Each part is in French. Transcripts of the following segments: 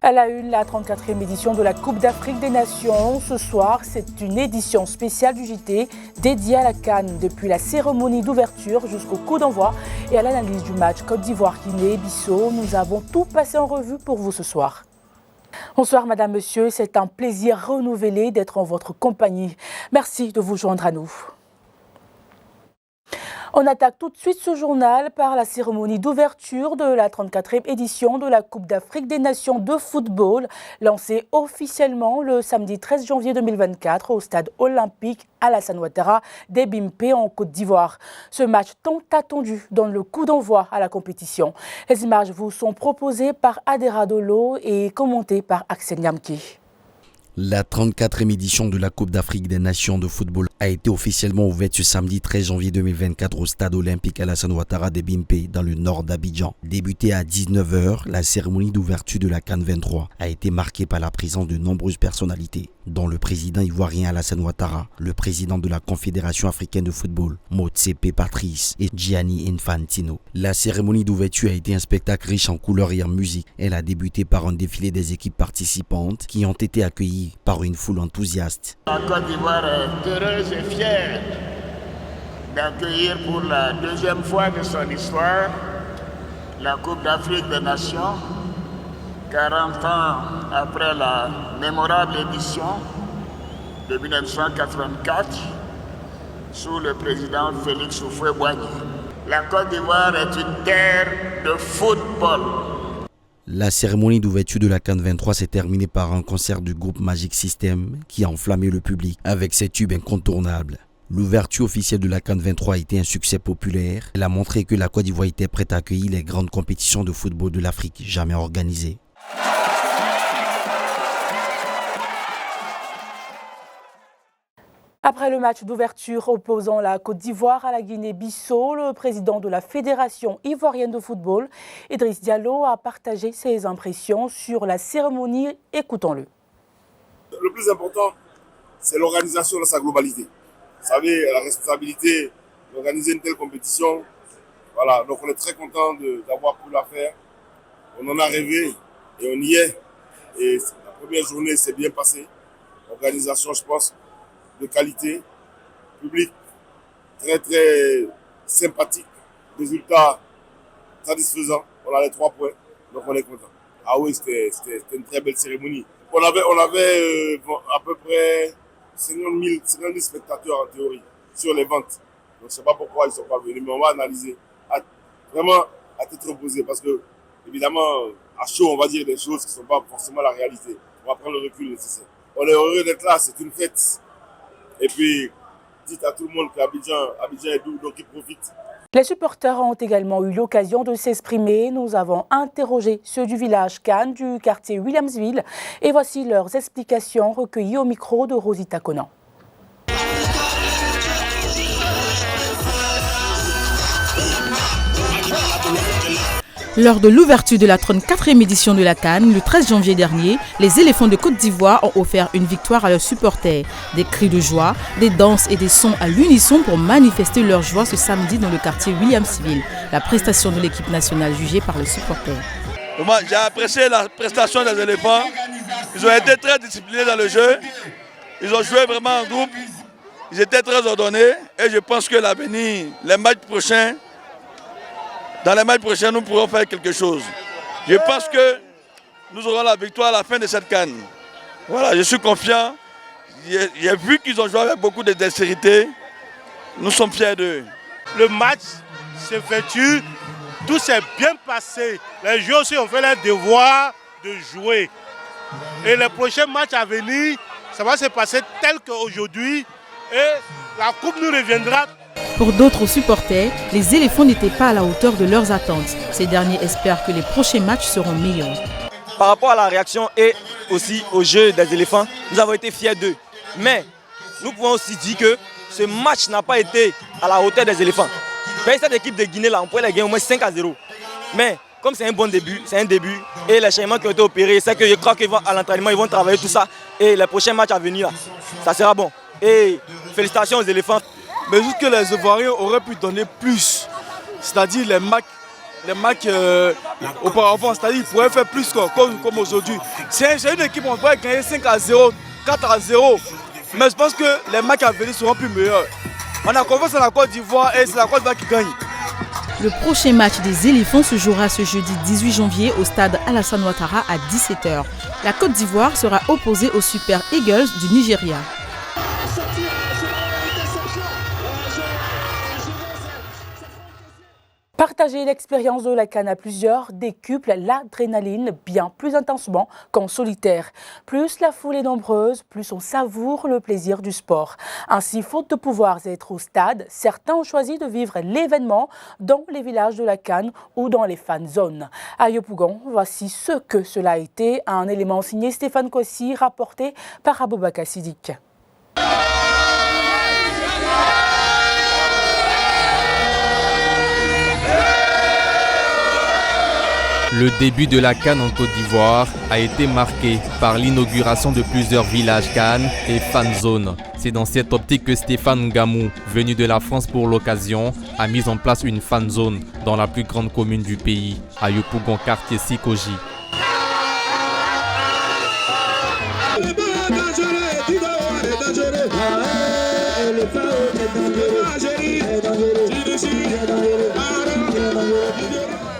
À la une, la 34e édition de la Coupe d'Afrique des Nations. Ce soir, c'est une édition spéciale du JT dédiée à la CAN. Depuis la cérémonie d'ouverture jusqu'au coup d'envoi et à l'analyse du match Côte d'Ivoire-Guinée-Bissau, nous avons tout passé en revue pour vous ce soir. Bonsoir Madame, Monsieur, c'est un plaisir renouvelé d'être en votre compagnie. Merci de vous joindre à nous. On attaque tout de suite ce journal par la cérémonie d'ouverture de la 34e édition de la Coupe d'Afrique des Nations de football, lancée officiellement le samedi 13 janvier 2024 au stade olympique Alassane Ouattara d'Ebimpe en Côte d'Ivoire. Ce match tant attendu donne le coup d'envoi à la compétition. Les images vous sont proposées par Adera Dolo et commentées par Axel Niamki. La 34e édition de la Coupe d'Afrique des Nations de football a été officiellement ouverte ce samedi 13 janvier 2024 au stade olympique Alassane Ouattara d'Ebimpe dans le nord d'Abidjan. Débutée à 19 h, la cérémonie d'ouverture de la CAN 23 a été marquée par la présence de nombreuses personnalités, dont le président ivoirien Alassane Ouattara, le président de la Confédération africaine de football, Motsepe Patrice et Gianni Infantino. La cérémonie d'ouverture a été un spectacle riche en couleurs et en musique. Elle a débuté par un défilé des équipes participantes qui ont été accueillies par une foule enthousiaste. La Côte d'Ivoire est heureuse et fière d'accueillir pour la deuxième fois de son histoire la Coupe d'Afrique des Nations, 40 ans après la mémorable édition de 1984 sous le président Félix Houphouët-Boigny. La Côte d'Ivoire est une terre de football. La cérémonie d'ouverture de la CAN 23 s'est terminée par un concert du groupe Magic System qui a enflammé le public avec ses tubes incontournables. L'ouverture officielle de la CAN 23 a été un succès populaire. Elle a montré que la Côte d'Ivoire était prête à accueillir les grandes compétitions de football de l'Afrique jamais organisées. Après le match d'ouverture opposant la Côte d'Ivoire à la Guinée-Bissau, le président de la Fédération ivoirienne de football, Idriss Diallo, a partagé ses impressions sur la cérémonie. Écoutons-le. Le plus important, c'est l'organisation dans sa globalité. Vous savez, la responsabilité d'organiser une telle compétition, voilà, donc on est très content d'avoir pu la faire. On en a rêvé et on y est. Et la première journée s'est bien passée. Organisation, je pense, de qualité, public très sympathique, résultat satisfaisant, on a les 3 points, donc on est content. Ah oui, c'était une très belle cérémonie. On avait à peu près 50 000 spectateurs en théorie sur les ventes. Donc je ne sais pas pourquoi ils ne sont pas venus, mais on va analyser vraiment à tête reposée parce que évidemment à chaud on va dire des choses qui ne sont pas forcément la réalité. On va prendre le recul nécessaire. On est heureux d'être là, c'est une fête. Et puis, dites à tout le monde qu'Abidjan est doux, donc ils profitent. Les supporters ont également eu l'occasion de s'exprimer. Nous avons interrogé ceux du village Cannes, du quartier Williamsville. Et voici leurs explications recueillies au micro de Rosita Conan. Lors de l'ouverture de la 34e édition de la CAN, le 13 janvier dernier, les éléphants de Côte d'Ivoire ont offert une victoire à leurs supporters. Des cris de joie, des danses et des sons à l'unisson pour manifester leur joie ce samedi dans le quartier Williamsville. La prestation de l'équipe nationale jugée par les supporters. J'ai apprécié la prestation des éléphants. Ils ont été très disciplinés dans le jeu. Ils ont joué vraiment en groupe. Ils étaient très ordonnés. Et je pense que l'avenir, dans les matchs prochains, nous pourrons faire quelque chose. Je pense que nous aurons la victoire à la fin de cette CAN. Voilà, je suis confiant. J'ai vu qu'ils ont joué avec beaucoup de dextérité. Nous sommes fiers d'eux. Le match s'effectue, tout s'est bien passé. Les joueurs aussi ont fait leur devoir de jouer. Et les prochains matchs à venir, ça va se passer tel qu'aujourd'hui. Et la coupe nous reviendra. Pour d'autres supporters, les éléphants n'étaient pas à la hauteur de leurs attentes. Ces derniers espèrent que les prochains matchs seront meilleurs. Par rapport à la réaction et aussi au jeu des éléphants, nous avons été fiers d'eux. Mais nous pouvons aussi dire que ce match n'a pas été à la hauteur des éléphants. Cette équipe de Guinée, là, on pourrait les gagner au moins 5-0. Mais comme c'est un bon début, c'est un début. Et les changements qui ont été opérés, c'est que je crois qu'à l'entraînement, ils vont travailler tout ça. Et les prochains matchs à venir, là, ça sera bon. Et félicitations aux éléphants. Mais juste que les Ivoiriens auraient pu donner plus. C'est-à-dire les marques les matchs auparavant, c'est-à-dire qu'ils pourraient faire plus comme aujourd'hui. C'est une équipe, on pourrait gagner 5-0, 4-0, mais je pense que les matchs à venir seront plus meilleurs. On a confiance en la Côte d'Ivoire et c'est la Côte d'Ivoire qui gagne. Le prochain match des éléphants se jouera ce jeudi 18 janvier au stade Alassane Ouattara à 17h. La Côte d'Ivoire sera opposée aux Super Eagles du Nigeria. Partager l'expérience de la CAN à plusieurs décuple l'adrénaline bien plus intensement qu'en solitaire. Plus la foule est nombreuse, plus on savoure le plaisir du sport. Ainsi, faute de pouvoir être au stade, certains ont choisi de vivre l'événement dans les villages de la CAN ou dans les fan zones. À Yopougon, voici ce que cela a été, un élément signé Stéphane Kossi, rapporté par Aboubakar Sidik. Le début de la CAN en Côte d'Ivoire a été marqué par l'inauguration de plusieurs villages CAN et fan zones. C'est dans cette optique que Stéphane Ngamou, venu de la France pour l'occasion, a mis en place une fan zone dans la plus grande commune du pays, à Yopougon, quartier Sikoji.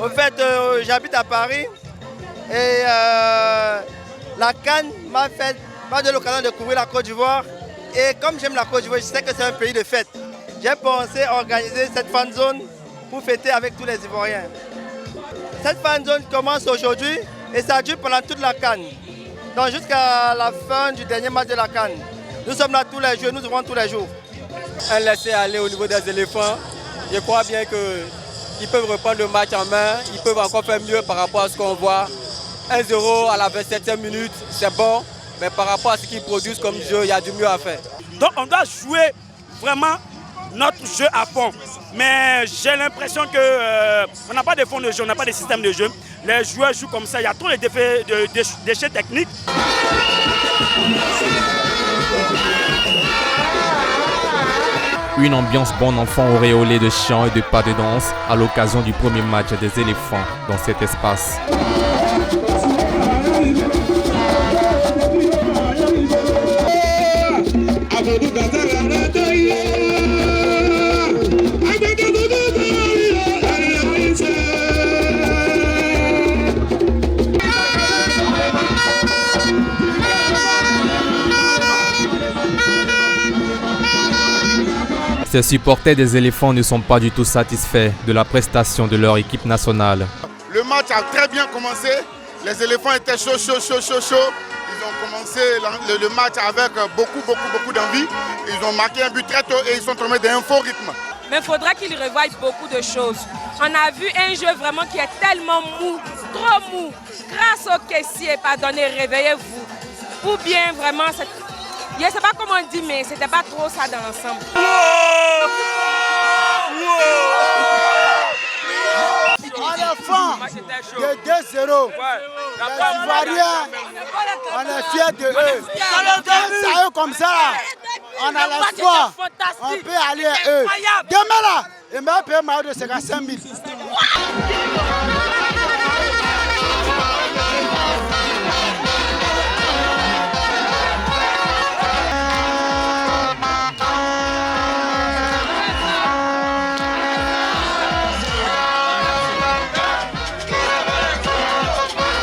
En fait, j'habite à Paris et la CAN m'a donné l'occasion de couvrir la Côte d'Ivoire. Et comme j'aime la Côte d'Ivoire, je sais que c'est un pays de fête. J'ai pensé organiser cette fan zone pour fêter avec tous les Ivoiriens. Cette fan zone commence aujourd'hui et ça dure pendant toute la CAN. Donc jusqu'à la fin du dernier match de la CAN. Nous sommes là tous les jours, nous ouvrons tous les jours. Un laisser-aller au niveau des éléphants, je crois bien qu'ils peuvent reprendre le match en main, ils peuvent encore faire mieux par rapport à ce qu'on voit. 1-0 à la 27e minute, c'est bon, mais par rapport à ce qu'ils produisent comme jeu, il y a du mieux à faire. Donc on doit jouer vraiment notre jeu à fond. Mais j'ai l'impression qu'on n'a pas de fond de jeu, on n'a pas de système de jeu. Les joueurs jouent comme ça, il y a trop de déchets techniques. Une ambiance bon enfant auréolée de chants et de pas de danse à l'occasion du premier match des éléphants dans cet espace. Ces supporters des éléphants ne sont pas du tout satisfaits de la prestation de leur équipe nationale. Le match a très bien commencé. Les éléphants étaient chauds. Ils ont commencé le match avec beaucoup d'envie. Ils ont marqué un but très tôt et ils sont tombés d'un faux rythme. Mais il faudra qu'ils revoient beaucoup de choses. On a vu un jeu vraiment qui est tellement mou, trop mou. Grâce au caissier, pardonnez, réveillez-vous. Ou bien vraiment, je ne sais pas comment on dit, mais c'était pas trop ça dans l'ensemble. À la fin de 2-0, les Ivoiriens, on est fiers de eux. Ça eux comme ça, on a l'espoir, on peut aller à eux. Demain là, il m'a payé ma de 55 000.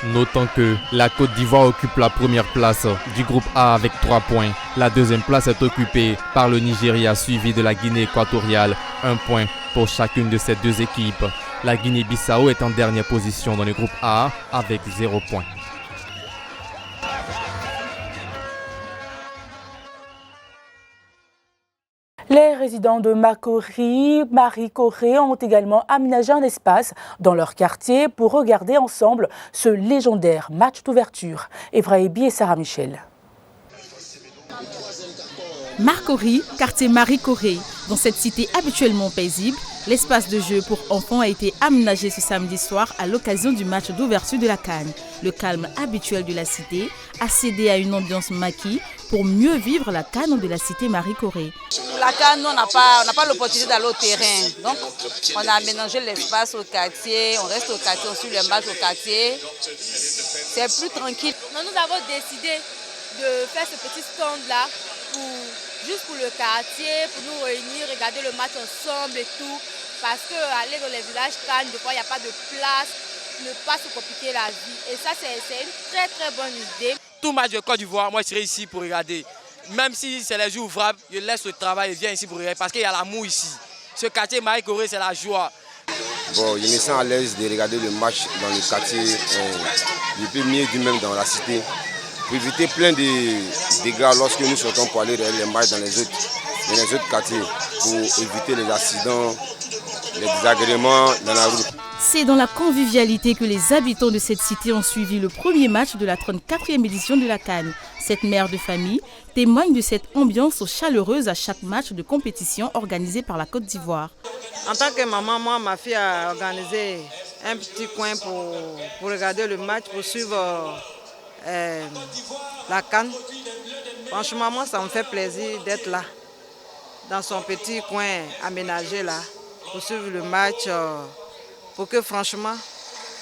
Notons que la Côte d'Ivoire occupe la première place du groupe A avec 3 points. La deuxième place est occupée par le Nigeria suivi de la Guinée équatoriale, 1 point pour chacune de ces deux équipes. La Guinée-Bissau est en dernière position dans le groupe A avec 0 point. Les résidents de Marie-Corée ont également aménagé un espace dans leur quartier pour regarder ensemble ce légendaire match d'ouverture. Evra Ebi et Sarah Michel. Marcory, quartier Marie-Corée. Dans cette cité habituellement paisible, l'espace de jeu pour enfants a été aménagé ce samedi soir à l'occasion du match d'ouverture de la CAN. Le calme habituel de la cité a cédé à une ambiance maquis pour mieux vivre la CAN de la cité Marie-Corée. La CAN, nous, on n'a pas l'opportunité d'aller au terrain. Donc, on a aménagé l'espace au quartier, on reste au quartier, on suit les matchs au quartier. C'est plus tranquille. Nous avons décidé de faire ce petit stand-là juste pour le quartier, pour nous réunir, regarder le match ensemble et tout. Parce qu'aller dans les villages CAN, des fois, il n'y a pas de place, ne pas se compliquer la vie. Et ça, c'est une très très bonne idée. Tout match de Côte d'Ivoire, moi, je serai ici pour regarder. Même si c'est les jours ouvrables, je laisse le travail et viens ici pour regarder. Parce qu'il y a l'amour ici. Ce quartier Marie-Corée, c'est la joie. Bon, je me sens à l'aise de regarder le match dans le quartier, je peux mieux du même dans la cité, pour éviter plein de dégâts lorsque nous sortons pour aller regarder les matchs dans les autres quartiers, pour éviter les accidents, les désagréments dans la route. C'est dans la convivialité que les habitants de cette cité ont suivi le premier match de la 34e édition de la CAN. Cette mère de famille témoigne de cette ambiance chaleureuse à chaque match de compétition organisé par la Côte d'Ivoire. En tant que maman, moi, ma fille a organisé un petit coin pour regarder le match, pour suivre la CAN. Franchement, moi, ça me fait plaisir d'être là, dans son petit coin aménagé là, pour suivre le match. Pour que franchement,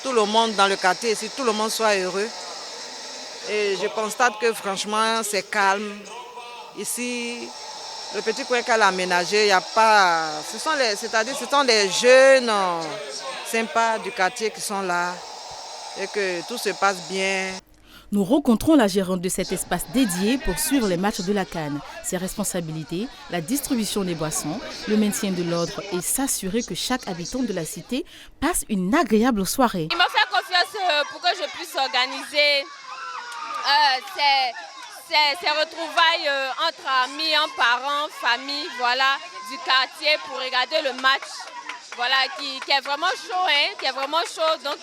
tout le monde dans le quartier ici, tout le monde soit heureux. Et je constate que franchement, c'est calme. Ici, le petit coin qu'elle a aménagé, il n'y a pas... Ce sont les jeunes sympas du quartier qui sont là et que tout se passe bien. Nous rencontrons la gérante de cet espace dédié pour suivre les matchs de la CAN. Ses responsabilités, la distribution des boissons, le maintien de l'ordre et s'assurer que chaque habitant de la cité passe une agréable soirée. Il m'a fait confiance pour que je puisse organiser ces retrouvailles entre amis, entre parents, famille, voilà, du quartier pour regarder le match. Voilà, qui est vraiment chaud, hein, qui est vraiment chaud. Donc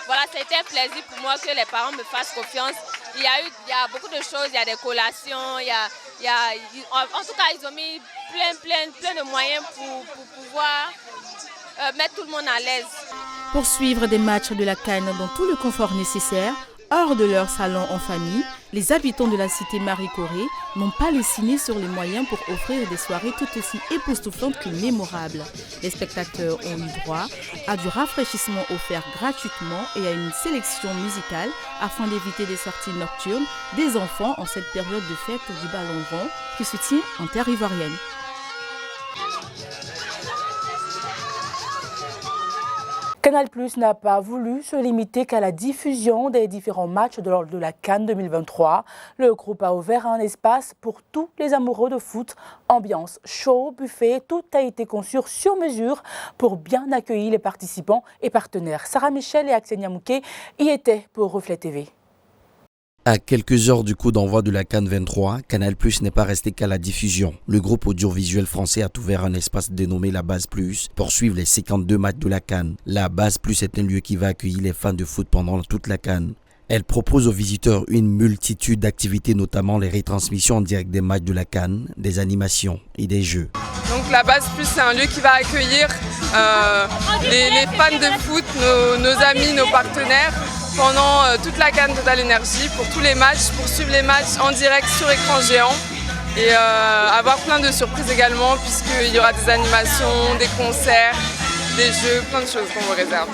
voilà, c'était un plaisir pour moi que les parents me fassent confiance. Il y a beaucoup de choses, il y a des collations, en tout cas, ils ont mis plein de moyens pour pouvoir mettre tout le monde à l'aise. Pour suivre des matchs de la CAN dans tout le confort nécessaire, hors de leur salon en famille, les habitants de la cité Marie-Corée n'ont pas lésiné sur les moyens pour offrir des soirées tout aussi époustouflantes que mémorables. Les spectateurs ont eu droit à du rafraîchissement offert gratuitement et à une sélection musicale afin d'éviter des sorties nocturnes des enfants en cette période de fête du ballon rond qui se tient en terre ivoirienne. Canal+ n'a pas voulu se limiter qu'à la diffusion des différents matchs de la CAN 2023. Le groupe a ouvert un espace pour tous les amoureux de foot. Ambiance, show, buffet, tout a été conçu sur mesure pour bien accueillir les participants et partenaires. Sarah Michel et Aksenia Mouké y étaient pour Reflet TV. À quelques heures du coup d'envoi de la CAN 23, Canal+ n'est pas resté qu'à la diffusion. Le groupe audiovisuel français a ouvert un espace dénommé La Base Plus pour suivre les 52 matchs de la CAN. La Base Plus est un lieu qui va accueillir les fans de foot pendant toute la CAN. Elle propose aux visiteurs une multitude d'activités, notamment les retransmissions en direct des matchs de la CAN, des animations et des jeux. Donc La Base Plus, c'est un lieu qui va accueillir les fans de foot, nos amis, nos partenaires, pendant toute la CAN Total Energy, pour tous les matchs, pour suivre les matchs en direct sur écran géant et avoir plein de surprises également, puisqu'il y aura des animations, des concerts, des jeux, plein de choses qu'on vous réserve.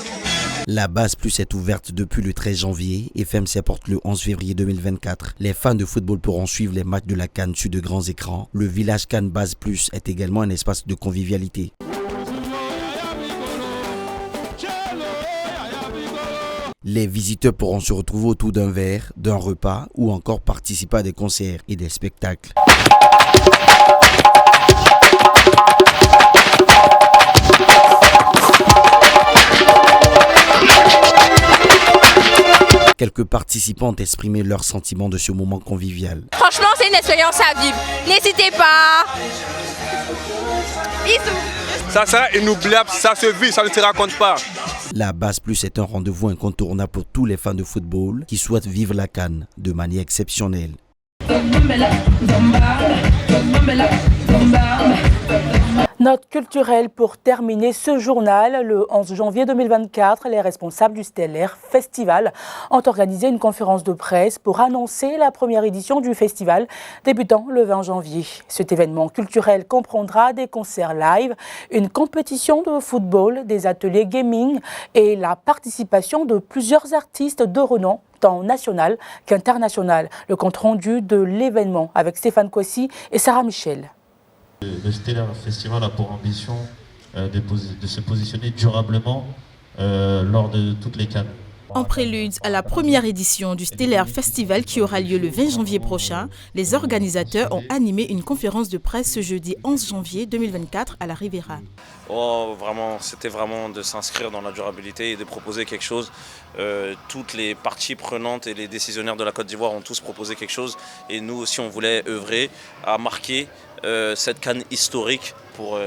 La Base Plus est ouverte depuis le 13 janvier et ferme ses portes le 11 février 2024. Les fans de football pourront suivre les matchs de la CAN sur de grands écrans. Le village CAN Base Plus est également un espace de convivialité. Les visiteurs pourront se retrouver autour d'un verre, d'un repas ou encore participer à des concerts et des spectacles. Quelques participants ont exprimé leurs sentiments de ce moment convivial. Franchement, c'est une expérience à vivre. N'hésitez pas. Bisous. Ça sera inoubliable, ça se vit, ça ne se raconte pas. La Base Plus est un rendez-vous incontournable pour tous les fans de football qui souhaitent vivre la CAN de manière exceptionnelle. Note culturelle pour terminer ce journal. Le 11 janvier 2024, les responsables du Stellaire Festival ont organisé une conférence de presse pour annoncer la première édition du festival débutant le 20 janvier. Cet événement culturel comprendra des concerts live, une compétition de football, des ateliers gaming et la participation de plusieurs artistes de renom tant national qu'international. Le compte rendu de l'événement avec Stéphane Kouassi et Sarah Michel. Le Stellaire Festival a pour ambition de se positionner durablement lors de toutes les CAN. En prélude à la première édition du Stellaire Festival qui aura lieu le 20 janvier prochain, les organisateurs ont animé une conférence de presse ce jeudi 11 janvier 2024 à la Riviera. C'était vraiment de s'inscrire dans la durabilité et de proposer quelque chose. Toutes les parties prenantes et les décisionnaires de la Côte d'Ivoire ont tous proposé quelque chose. Et nous aussi, on voulait œuvrer à marquer cette CAN historique pour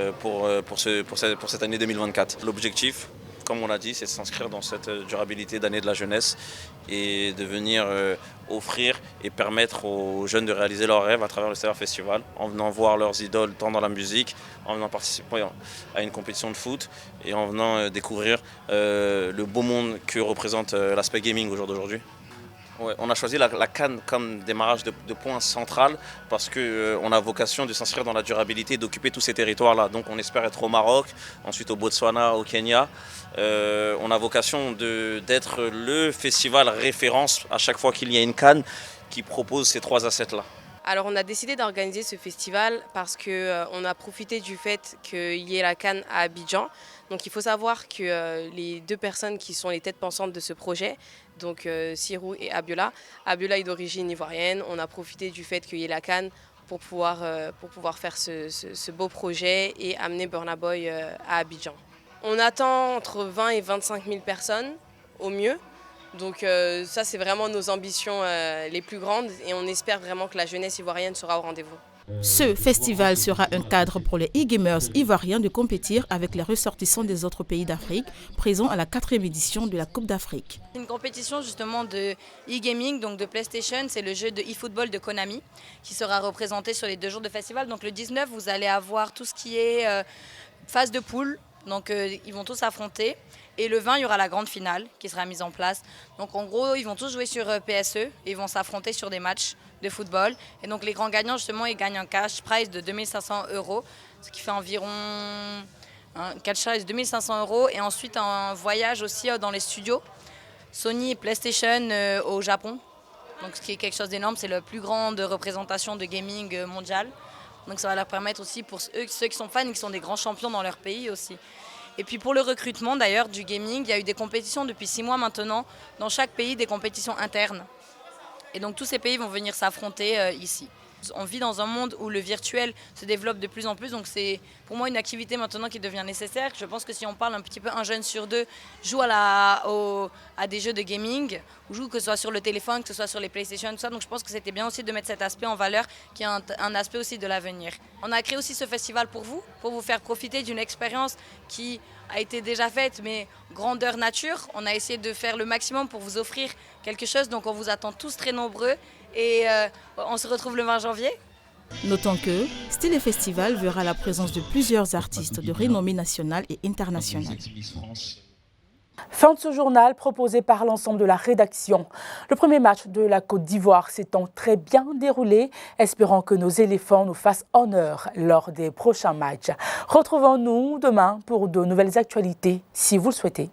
cette année 2024. L'objectif, comme on l'a dit, c'est de s'inscrire dans cette durabilité d'année de la jeunesse et de venir offrir et permettre aux jeunes de réaliser leurs rêves à travers le Stellaire Festival, en venant voir leurs idoles tant dans la musique, en venant participer à une compétition de foot et en venant découvrir le beau monde que représente l'aspect gaming au jour d'aujourd'hui. Ouais, on a choisi la CAN comme démarrage de point central parce qu'on a vocation de s'inscrire dans la durabilité et d'occuper tous ces territoires-là. Donc on espère être au Maroc, ensuite au Botswana, au Kenya. On a vocation d'être le festival référence à chaque fois qu'il y a une CAN qui propose ces trois assets-là. Alors on a décidé d'organiser ce festival parce qu'on a profité du fait qu'il y ait la CAN à Abidjan. Donc il faut savoir que les deux personnes qui sont les têtes pensantes de ce projet, donc Sirou et Abiola est d'origine ivoirienne. On a profité du fait qu'il y ait la CAN pour pouvoir faire ce beau projet et amener Burna Boy à Abidjan. On attend entre 20 et 25 000 personnes au mieux. Donc ça, c'est vraiment nos ambitions les plus grandes et on espère vraiment que la jeunesse ivoirienne sera au rendez-vous. Ce festival sera un cadre pour les e-gamers ivoiriens de compétir avec les ressortissants des autres pays d'Afrique présents à la 4e édition de la Coupe d'Afrique. Une compétition justement de e-gaming, donc de PlayStation, c'est le jeu de e-football de Konami qui sera représenté sur les 2 jours de festival. Donc le 19, vous allez avoir tout ce qui est phase de poule, donc ils vont tous s'affronter. Et le 20, il y aura la grande finale qui sera mise en place. Donc en gros, ils vont tous jouer sur PSE et ils vont s'affronter sur des matchs de football. Et donc les grands gagnants, justement, ils gagnent un cash prize de 2500 €, ce qui fait environ un cash prize de 2500 € et ensuite un voyage aussi dans les studios Sony et PlayStation au Japon. Donc ce qui est quelque chose d'énorme, c'est la plus grande représentation de gaming mondiale. Donc ça va leur permettre aussi pour ceux qui sont fans et qui sont des grands champions dans leur pays aussi. Et puis pour le recrutement d'ailleurs du gaming, il y a eu des compétitions depuis 6 mois maintenant, dans chaque pays des compétitions internes. Et donc tous ces pays vont venir s'affronter ici. On vit dans un monde où le virtuel se développe de plus en plus, donc c'est pour moi une activité maintenant qui devient nécessaire. Je pense que si on parle un petit peu, un jeune sur 2 joue à des jeux de gaming, ou joue que ce soit sur le téléphone, que ce soit sur les PlayStation, tout ça. Donc je pense que c'était bien aussi de mettre cet aspect en valeur, qui est un aspect aussi de l'avenir. On a créé aussi ce festival pour vous faire profiter d'une expérience qui a été déjà faite, mais grandeur nature. On a essayé de faire le maximum pour vous offrir quelque chose, donc on vous attend tous très nombreux. Et on se retrouve le 20 janvier. Notons que Stellaire Festival verra la présence de plusieurs artistes de renommée nationale et internationale. Fin de ce journal proposé par l'ensemble de la rédaction. Le premier match de la Côte d'Ivoire s'étant très bien déroulé. Espérons que nos éléphants nous fassent honneur lors des prochains matchs. Retrouvons-nous demain pour de nouvelles actualités, si vous le souhaitez.